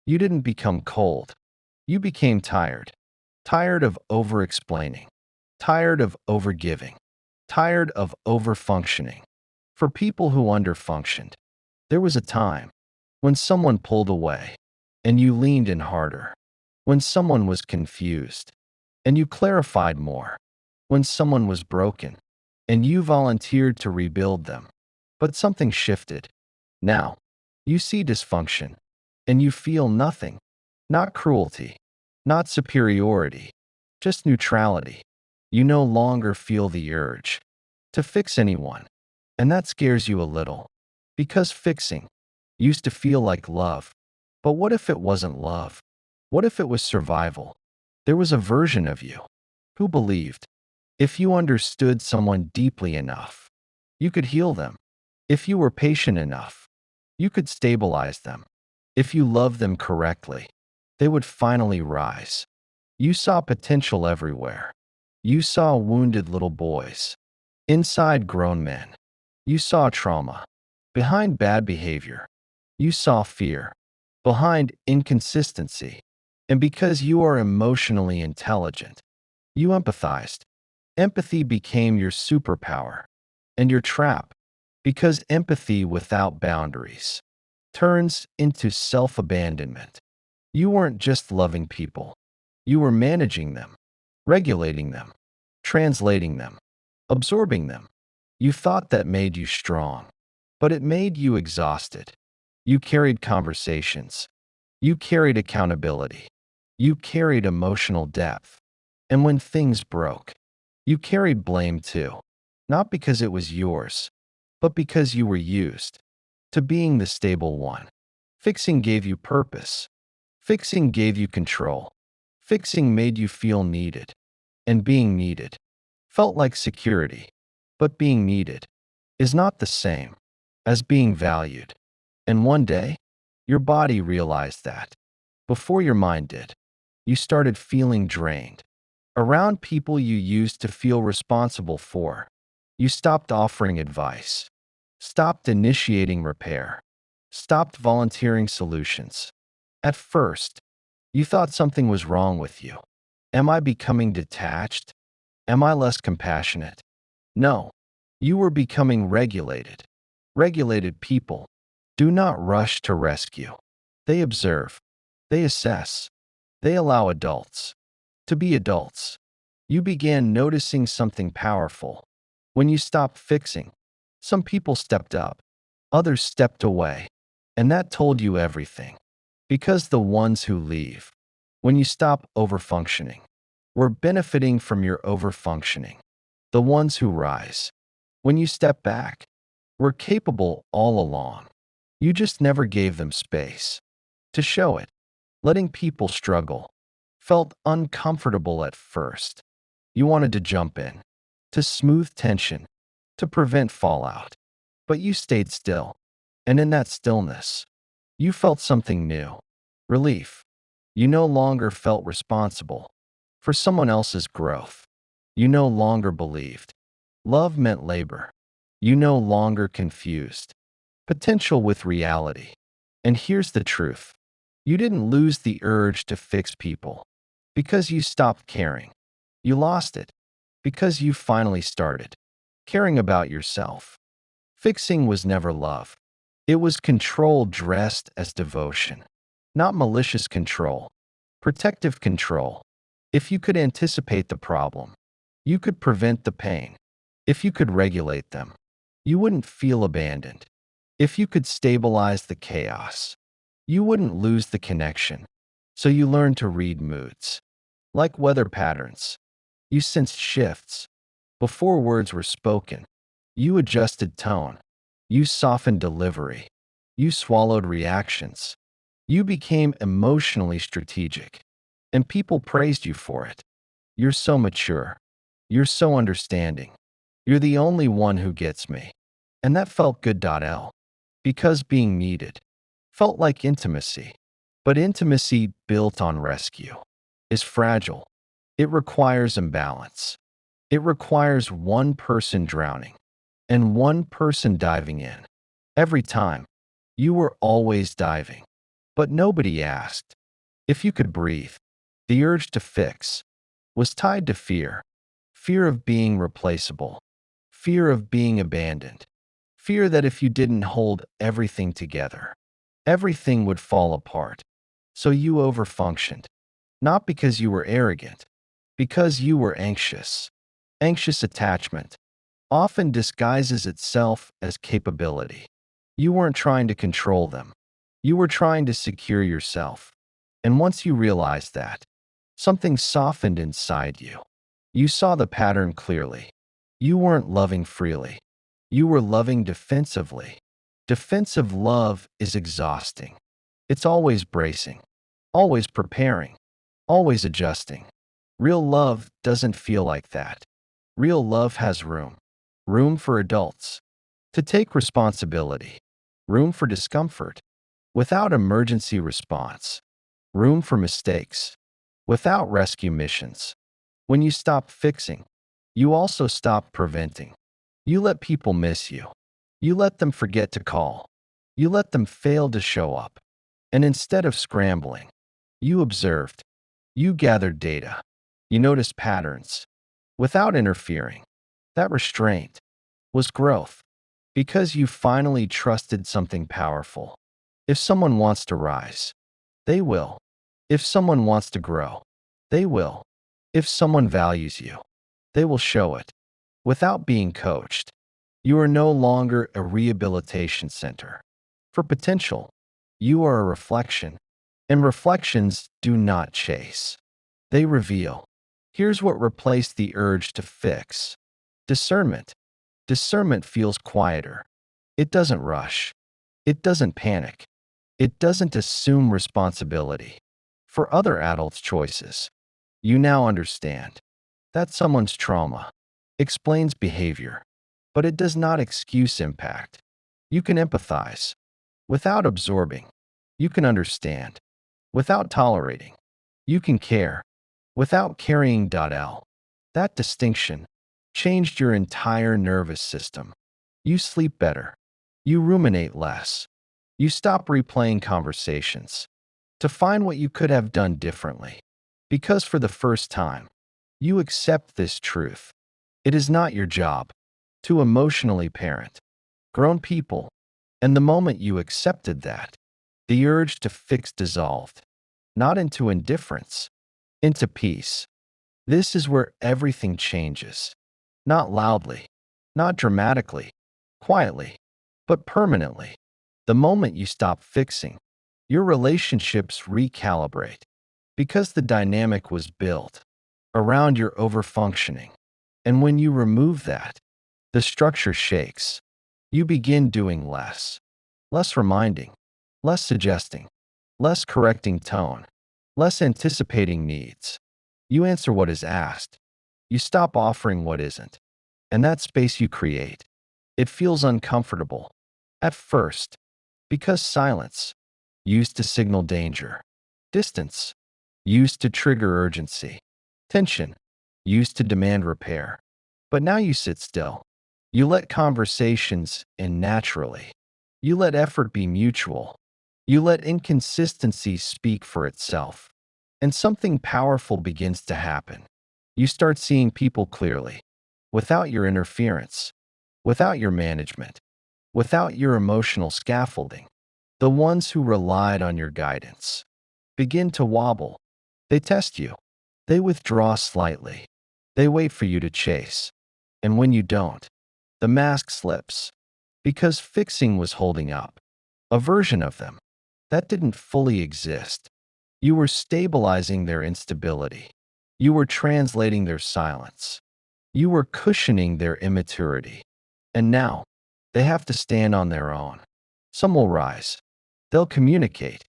You didn't become cold. You became tired. Tired of over-explaining. Tired of over-giving. Tired of over-functioning. For people who under-functioned, there was a time when someone pulled away and you leaned in harder. When someone was confused and you clarified more. When someone was broken and you volunteered to rebuild them. But something shifted. Now, you see dysfunction and you feel nothing. Not cruelty, not superiority, just neutrality. You no longer feel the urge to fix anyone. And that scares you a little. Because fixing used to feel like love. But what if it wasn't love? What if it was survival? There was a version of you who believed if you understood someone deeply enough, you could heal them. If you were patient enough, you could stabilize them. If you loved them correctly, they would finally rise. You saw potential everywhere. You saw wounded little boys inside grown men. You saw trauma behind bad behavior. You saw fear behind inconsistency. And because you are emotionally intelligent, you empathized. Empathy became your superpower and your trap, because empathy without boundaries turns into self-abandonment. You weren't just loving people. You were managing them, regulating them, translating them, absorbing them. You thought that made you strong, but it made you exhausted. You carried conversations. You carried accountability. You carried emotional depth. And when things broke, you carried blame too. Not because it was yours, but because you were used to being the stable one. Fixing gave you purpose. Fixing gave you control. Fixing made you feel needed. And being needed felt like security. But being needed is not the same as being valued. And one day, your body realized that. Before your mind did, you started feeling drained. Around people you used to feel responsible for. You stopped offering advice. Stopped initiating repair. Stopped volunteering solutions. At first, you thought something was wrong with you. Am I becoming detached? Am I less compassionate? No, you were becoming regulated. Regulated people do not rush to rescue. They observe. They assess. They allow adults to be adults. You began noticing something powerful. When you stopped fixing, some people stepped up, others stepped away, and that told you everything. Because the ones who leave, when you stop overfunctioning, were benefiting from your overfunctioning. The ones who rise, when you step back, were capable all along. You just never gave them space to show it. Letting people struggle felt uncomfortable at first. You wanted to jump in, to smooth tension, to prevent fallout. But you stayed still, and in that stillness, you felt something new. Relief. You no longer felt responsible for someone else's growth. You no longer believed love meant labor. You no longer confused potential with reality. And here's the truth. You didn't lose the urge to fix people because you stopped caring. You lost it because you finally started caring about yourself. Fixing was never love. It was control dressed as devotion. Not malicious control, protective control. If you could anticipate the problem, you could prevent the pain. If you could regulate them, you wouldn't feel abandoned. If you could stabilize the chaos, you wouldn't lose the connection. So you learned to read moods. Like weather patterns, you sensed shifts. Before words were spoken, you adjusted tone. You softened delivery. You swallowed reactions. You became emotionally strategic. And people praised you for it. You're so mature. You're so understanding. You're the only one who gets me. And that felt good. Because being needed felt like intimacy. But intimacy built on rescue is fragile. It requires imbalance. It requires one person drowning and one person diving in. Every time, you were always diving. But nobody asked if you could breathe. The urge to fix was tied to fear. Fear of being replaceable. Fear of being abandoned. Fear that if you didn't hold everything together, everything would fall apart. So you overfunctioned. Not because you were arrogant, because you were anxious. Anxious attachment often disguises itself as capability. You weren't trying to control them. You were trying to secure yourself. And once you realized that, something softened inside you. You saw the pattern clearly. You weren't loving freely. You were loving defensively. Defensive love is exhausting. It's always bracing, always preparing, always adjusting. Real love doesn't feel like that. Real love has room for adults to take responsibility, room for discomfort without emergency response, room for mistakes without rescue missions. When you stop fixing, you also stop preventing. You let people miss you. You let them forget to call. You let them fail to show up. And instead of scrambling, you observed. You gathered data. You noticed patterns without interfering. That restraint was growth because you finally trusted something powerful. If someone wants to rise, they will. If someone wants to grow, they will. If someone values you, they will show it without being coached. You are no longer a rehabilitation center for potential. You are a reflection, and reflections do not chase. They reveal. Here's what replaced the urge to fix: discernment. Discernment feels quieter. It doesn't rush. It doesn't panic. It doesn't assume responsibility for other adults' choices. You now understand that someone's trauma explains behavior, but it does not excuse impact. You can empathize without absorbing. You can understand without tolerating. You can care without carrying. That distinction changed your entire nervous system. You sleep better. You ruminate less. You stop replaying conversations to find what you could have done differently. Because for the first time, you accept this truth. It is not your job to emotionally parent grown people. And the moment you accepted that, the urge to fix dissolved, not into indifference, into peace. This is where everything changes. Not loudly, not dramatically, quietly, but permanently. The moment you stop fixing, your relationships recalibrate because the dynamic was built around your overfunctioning. And when you remove that, the structure shakes. You begin doing less reminding, less suggesting, less correcting tone, less anticipating needs. You answer what is asked. You stop offering what isn't. And that space you create, it feels uncomfortable at first because silence used to signal danger, distance used to trigger urgency, tension used to demand repair. But now you sit still. You let conversations in naturally. You let effort be mutual. You let inconsistency speak for itself. And something powerful begins to happen. You start seeing people clearly, without your interference, without your management, without your emotional scaffolding. The ones who relied on your guidance begin to wobble. They test you. They withdraw slightly. They wait for you to chase. And when you don't, the mask slips. Because fixing was holding up a version of them that didn't fully exist. You were stabilizing their instability. You were translating their silence. You were cushioning their immaturity. And now, they have to stand on their own. Some will rise. They'll communicate.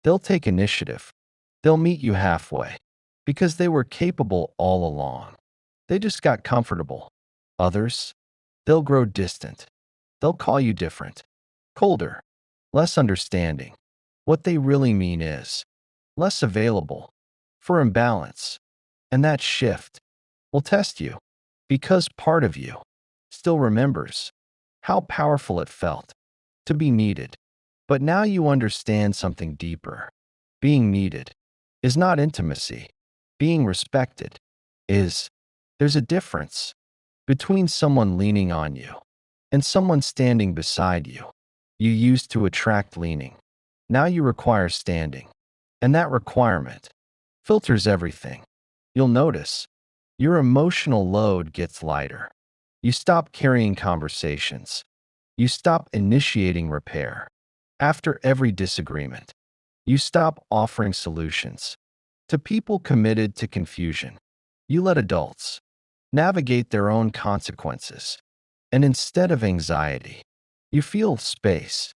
They'll take initiative. They'll meet you halfway. Because they were capable all along. They just got comfortable. Others, they'll grow distant. They'll call you different, colder, less understanding. What they really mean is less available for imbalance. And that shift will test you because part of you still remembers how powerful it felt to be needed, But now you understand something deeper. Being needed is not intimacy. Being respected is. There's a difference between someone leaning on you and someone standing beside you. You used to attract leaning. Now you require standing. And that requirement filters everything. You'll notice your emotional load gets lighter. You stop carrying conversations. You stop initiating repair. After every disagreement, you stop offering solutions. To people committed to confusion, you let adults navigate their own consequences. And instead of anxiety, you feel space.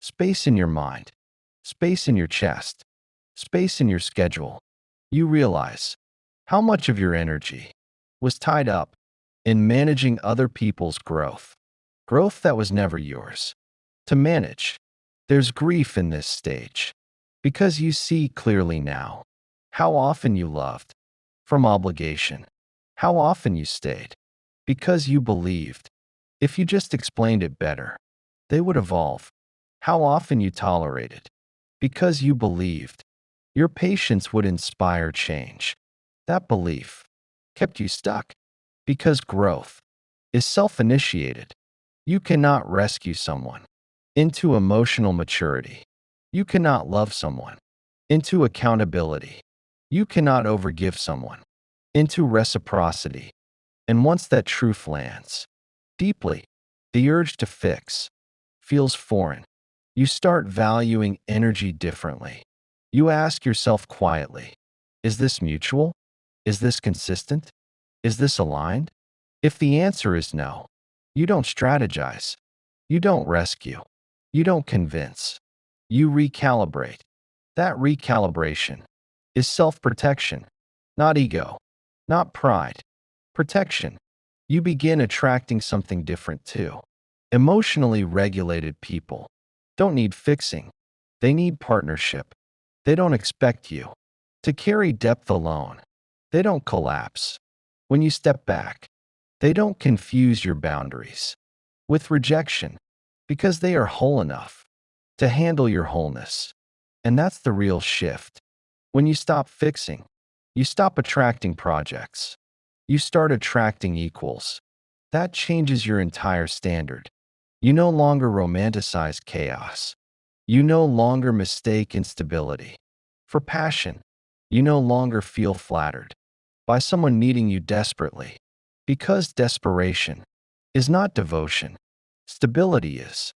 Space in your mind, space in your chest, space in your schedule. You realize how much of your energy was tied up in managing other people's growth, growth that was never yours to manage. There's grief in this stage because you see clearly now how often you loved from obligation, how often you stayed because you believed if you just explained it better, they would evolve, how often you tolerated because you believed your patience would inspire change. That belief kept you stuck because growth is self-initiated. You cannot rescue someone into emotional maturity. You cannot love someone into accountability. You cannot overgive someone into reciprocity. And once that truth lands deeply, the urge to fix feels foreign. You start valuing energy differently. You ask yourself quietly, is this mutual? Is this consistent? Is this aligned? If the answer is no, you don't strategize. You don't rescue. You don't convince. You recalibrate. That recalibration is self-protection, not ego, not pride. Protection. You begin attracting something different too. Emotionally regulated people don't need fixing. They need partnership. They don't expect you to carry depth alone. They don't collapse. When you step back, they don't confuse your boundaries with rejection because they are whole enough to handle your wholeness. And that's the real shift. When you stop fixing, you stop attracting projects. You start attracting equals. That changes your entire standard. You no longer romanticize chaos. You no longer mistake instability for passion. You no longer feel flattered by someone needing you desperately, because desperation is not devotion. Stability is.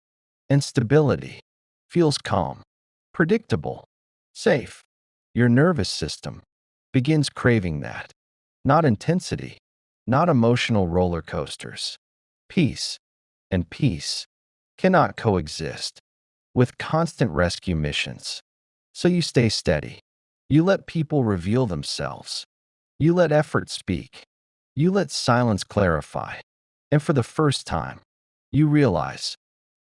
And stability feels calm, predictable, safe. Your nervous system begins craving that. Not intensity, not emotional roller coasters. Peace and peace cannot coexist with constant rescue missions. So you stay steady. You let people reveal themselves. You let effort speak. You let silence clarify. And for the first time, you realize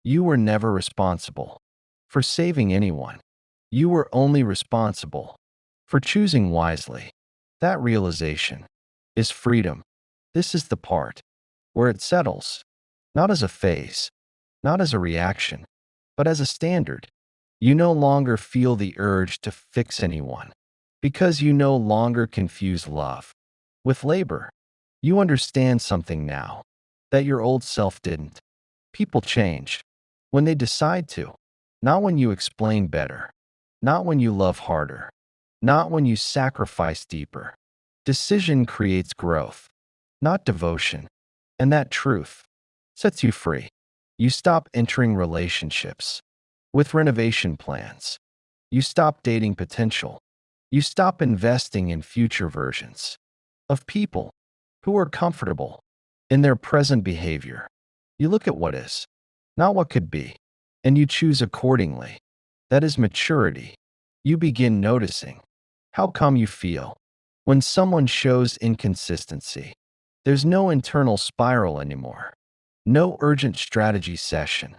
you were never responsible for saving anyone. You were only responsible for choosing wisely. That realization is freedom. This is the part where it settles, not as a phase, not as a reaction, but as a standard. You no longer feel the urge to fix anyone because you no longer confuse love with labor. You understand something now that your old self didn't. People change when they decide to, not when you explain better, not when you love harder, not when you sacrifice deeper. Decision creates growth, not devotion. And that truth sets you free. You stop entering relationships with renovation plans. You stop dating potential. You stop investing in future versions of people who are comfortable in their present behavior. You look at what is, not what could be, and you choose accordingly. That is maturity. You begin noticing how calm you feel when someone shows inconsistency. There's no internal spiral anymore. No urgent strategy session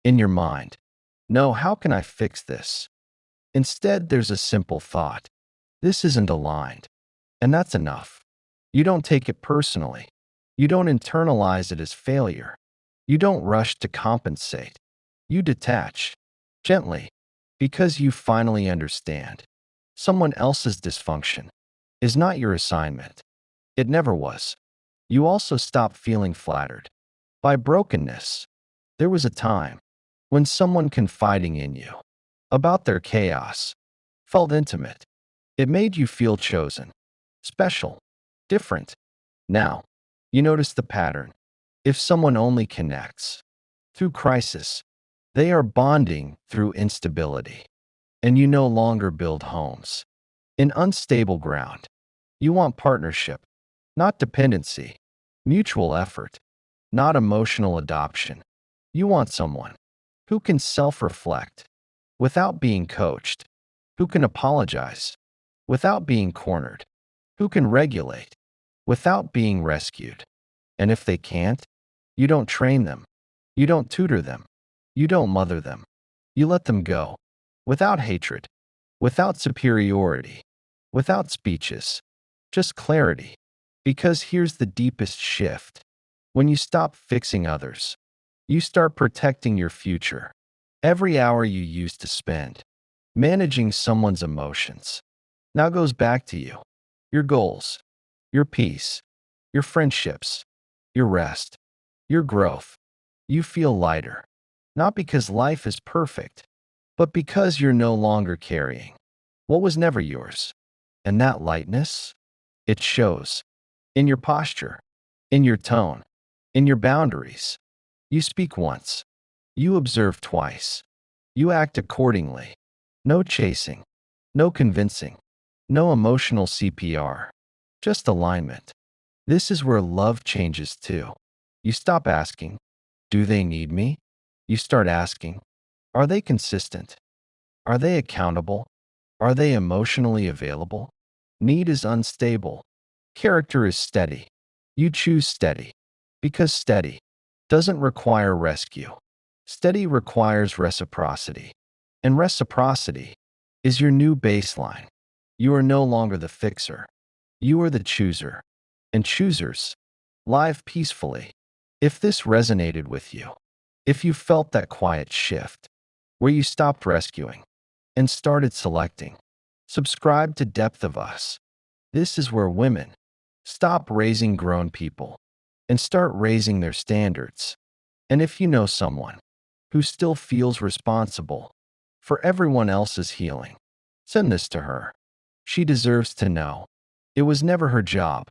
in your mind. No, how can I fix this? Instead, there's a simple thought. This isn't aligned. And that's enough. You don't take it personally. You don't internalize it as failure. You don't rush to compensate. You detach. gently, because you finally understand. Someone else's dysfunction is not your assignment. It never was. You also stop feeling flattered by brokenness. There was a time when someone confiding in you about their chaos felt intimate. It made you feel chosen, special, different. Now, you notice the pattern. If someone only connects through crisis, they are bonding through instability, and you no longer build homes in unstable ground. You want partnership, not dependency, mutual effort, not emotional adoption. You want someone who can self-reflect without being coached, who can apologize without being cornered, who can regulate without being rescued. And if they can't, you don't train them, you don't tutor them, you don't mother them. You let them go without hatred, without superiority, without speeches, just clarity. Because here's the deepest shift. When you stop fixing others, you start protecting your future. Every hour you used to spend managing someone's emotions now goes back to you, your goals, your peace, your friendships, your rest, your growth. You feel lighter, not because life is perfect, but because you're no longer carrying what was never yours. And that lightness, it shows in your posture, in your tone, in your boundaries. You speak once, you observe twice, you act accordingly. No chasing, no convincing, no emotional CPR, just alignment. This is where love changes too. You stop asking, do they need me? You start asking, are they consistent? Are they accountable? Are they emotionally available? Need is unstable. Character is steady. You choose steady because steady doesn't require rescue. Steady requires reciprocity. And reciprocity is your new baseline. You are no longer the fixer. You are the chooser. And choosers live peacefully. If this resonated with you, if you felt that quiet shift where you stopped rescuing and started selecting, subscribe to Depth of Us. This is where women stop raising grown people and start raising their standards. And if you know someone who still feels responsible for everyone else's healing, send this to her. She deserves to know it was never her job